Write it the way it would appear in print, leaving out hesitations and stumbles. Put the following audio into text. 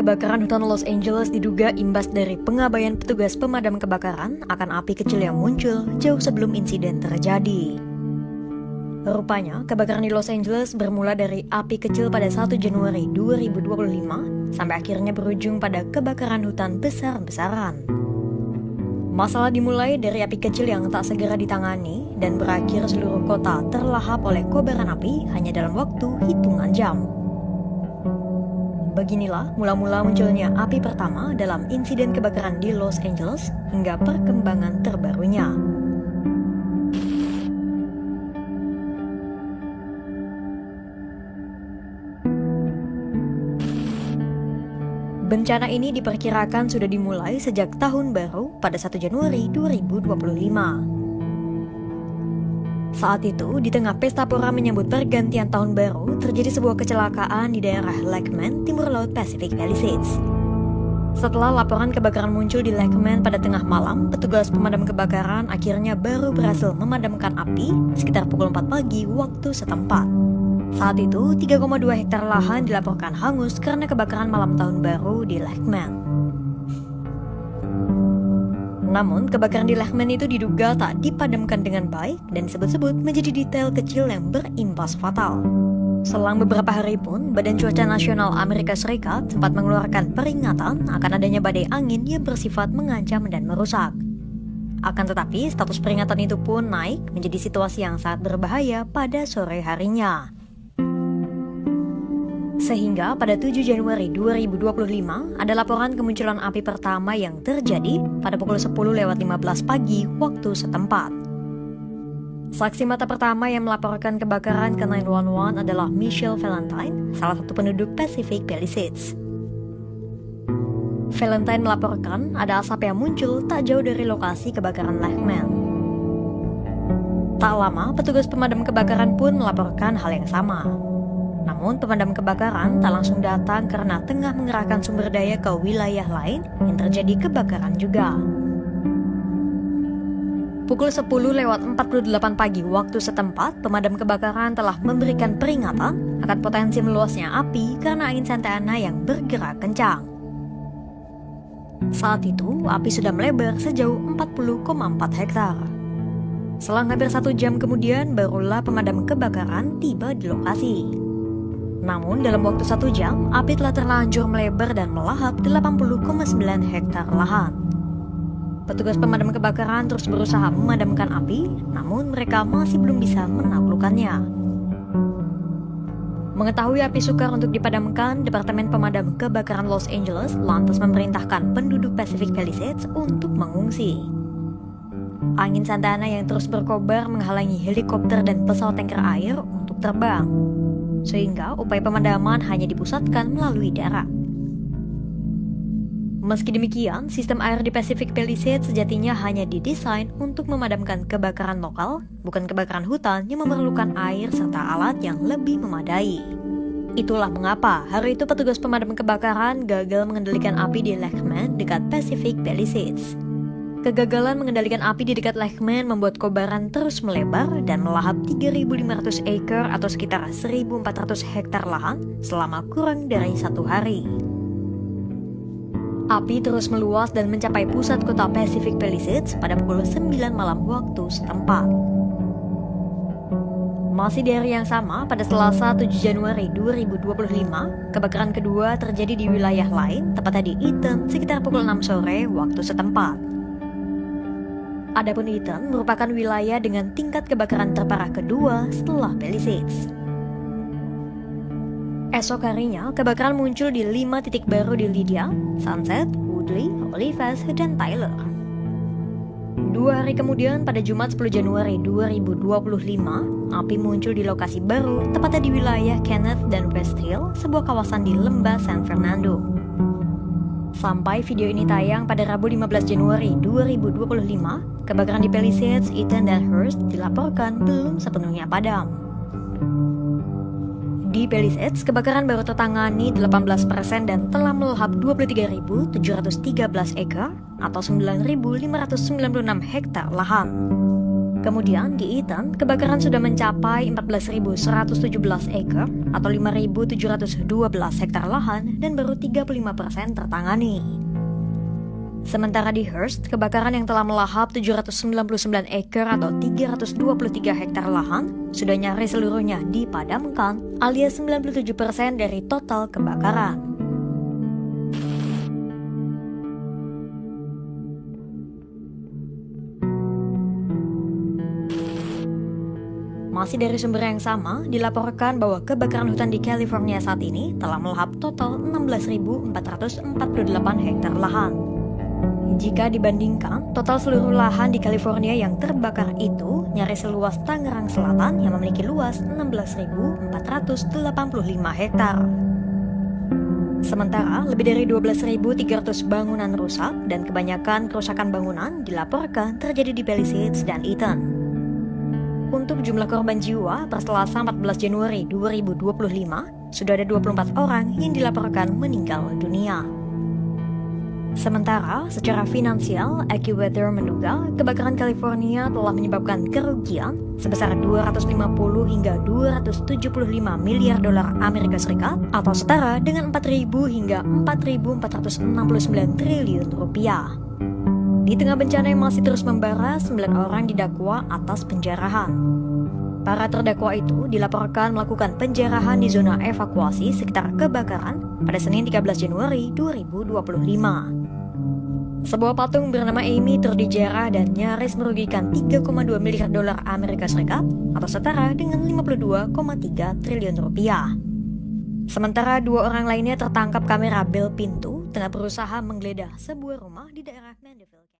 Kebakaran hutan Los Angeles diduga imbas dari pengabaian petugas pemadam kebakaran akan api kecil yang muncul jauh sebelum insiden terjadi. Rupanya, kebakaran di Los Angeles bermula dari api kecil pada 1 Januari 2025 sampai akhirnya berujung pada kebakaran hutan besar-besaran. Masalah dimulai dari api kecil yang tak segera ditangani dan berakhir seluruh kota terlahap oleh kobaran api hanya dalam waktu hitungan jam. Beginilah mula-mula munculnya api pertama dalam insiden kebakaran di Los Angeles hingga perkembangan terbarunya. Bencana ini diperkirakan sudah dimulai sejak tahun baru pada 1 Januari 2025. Saat itu, di tengah pesta pora menyambut pergantian tahun baru, terjadi sebuah kecelakaan di daerah Lakeman, timur laut Pacific Palisades. Setelah laporan kebakaran muncul di Lakeman pada tengah malam, petugas pemadam kebakaran akhirnya baru berhasil memadamkan api sekitar pukul 4 pagi waktu setempat. Saat itu, 3,2 hektar lahan dilaporkan hangus karena kebakaran malam tahun baru di Lakeman. Namun, kebakaran di Lakeman itu diduga tak dipadamkan dengan baik dan disebut-sebut menjadi detail kecil yang berimbas fatal. Selang beberapa hari pun, Badan Cuaca Nasional Amerika Serikat sempat mengeluarkan peringatan akan adanya badai angin yang bersifat mengancam dan merusak. Akan tetapi, status peringatan itu pun naik menjadi situasi yang sangat berbahaya pada sore harinya. Sehingga pada 7 Januari 2025 ada laporan kemunculan api pertama yang terjadi pada pukul 10:15 pagi waktu setempat. Saksi mata pertama yang melaporkan kebakaran ke 911 adalah Michelle Valentine, salah satu penduduk Pacific Palisades. Valentine melaporkan ada asap yang muncul tak jauh dari lokasi kebakaran Lakeman. Tak lama, petugas pemadam kebakaran pun melaporkan hal yang sama. Namun pemadam kebakaran tak langsung datang karena tengah mengerahkan sumber daya ke wilayah lain yang terjadi kebakaran juga. Pukul 10:48 pagi waktu setempat, pemadam kebakaran telah memberikan peringatan akan potensi meluasnya api karena angin Santa Ana yang bergerak kencang. Saat itu, api sudah melebar sejauh 40,4 hektar. Selang hampir 1 jam kemudian, barulah pemadam kebakaran tiba di lokasi. Namun dalam waktu 1 jam, api telah terlanjur melebar dan melahap 80,9 hektar lahan. Petugas pemadam kebakaran terus berusaha memadamkan api, namun mereka masih belum bisa menaklukkannya. Mengetahui api sukar untuk dipadamkan, Departemen Pemadam Kebakaran Los Angeles lantas memerintahkan penduduk Pacific Palisades untuk mengungsi. Angin Santa Ana yang terus berkobar menghalangi helikopter dan pesawat tanker air untuk terbang, sehingga upaya pemadaman hanya dipusatkan melalui darat. Meski demikian, sistem air di Pacific Palisades sejatinya hanya didesain untuk memadamkan kebakaran lokal, bukan kebakaran hutan yang memerlukan air serta alat yang lebih memadai. Itulah mengapa hari itu petugas pemadam kebakaran gagal mengendalikan api di Lakeman dekat Pacific Palisades. Kegagalan mengendalikan api di dekat Lakeman membuat kobaran terus melebar dan melahap 3.500 acre atau sekitar 1.400 hektar lahan selama kurang dari 1 hari. Api terus meluas dan mencapai pusat kota Pacific Palisades pada pukul 9 malam waktu setempat. Masih di hari yang sama, pada Selasa 7 Januari 2025, kebakaran kedua terjadi di wilayah lain, tepatnya di Eaton sekitar pukul 6 sore waktu setempat. Adapun Eaton merupakan wilayah dengan tingkat kebakaran terparah kedua setelah Palisades. Esok harinya, kebakaran muncul di 5 titik baru di Lydia, Sunset, Woodley, Olivas, dan Tyler. 2 hari kemudian, pada Jumat 10 Januari 2025, api muncul di lokasi baru, tepatnya di wilayah Kenneth dan West Hill, sebuah kawasan di lembah San Fernando. Sampai video ini tayang pada Rabu 15 Januari 2025, kebakaran di Palisades, Eaton, dan Hearst dilaporkan belum sepenuhnya padam. Di Palisades, kebakaran baru tertangani 18% dan telah melahap 23.713 acre atau 9.596 hektar lahan. Kemudian di Eaton, kebakaran sudah mencapai 14.117 acre atau 5.712 hektar lahan dan baru 35% tertangani. Sementara di Hearst, kebakaran yang telah melahap 799 acre atau 323 hektar lahan sudah nyaris seluruhnya dipadamkan, alias 97% dari total kebakaran. Masih dari sumber yang sama, dilaporkan bahwa kebakaran hutan di California saat ini telah melahap total 16.448 hektar lahan. Jika dibandingkan, total seluruh lahan di California yang terbakar itu nyaris seluas Tangerang Selatan yang memiliki luas 16.485 hektar. Sementara, lebih dari 12.300 bangunan rusak dan kebanyakan kerusakan bangunan dilaporkan terjadi di Palisades dan Eaton. Untuk jumlah korban jiwa, per Selasa 14 Januari 2025, sudah ada 24 orang yang dilaporkan meninggal dunia. Sementara, secara finansial, AccuWeather menduga kebakaran California telah menyebabkan kerugian sebesar 250 hingga 275 miliar dolar Amerika Serikat atau setara dengan 4.000 hingga 4.469 triliun rupiah. Di tengah bencana yang masih terus membara, 9 orang didakwa atas penjarahan. Para terdakwa itu dilaporkan melakukan penjarahan di zona evakuasi sekitar kebakaran pada Senin 13 Januari 2025. Sebuah patung bernama Amy turut dijarah dan nyaris merugikan 3,2 miliar dolar Amerika Serikat atau setara dengan 52,3 triliun rupiah. Sementara 2 orang lainnya tertangkap kamera bel pintu tengah berusaha menggeledah sebuah rumah di daerah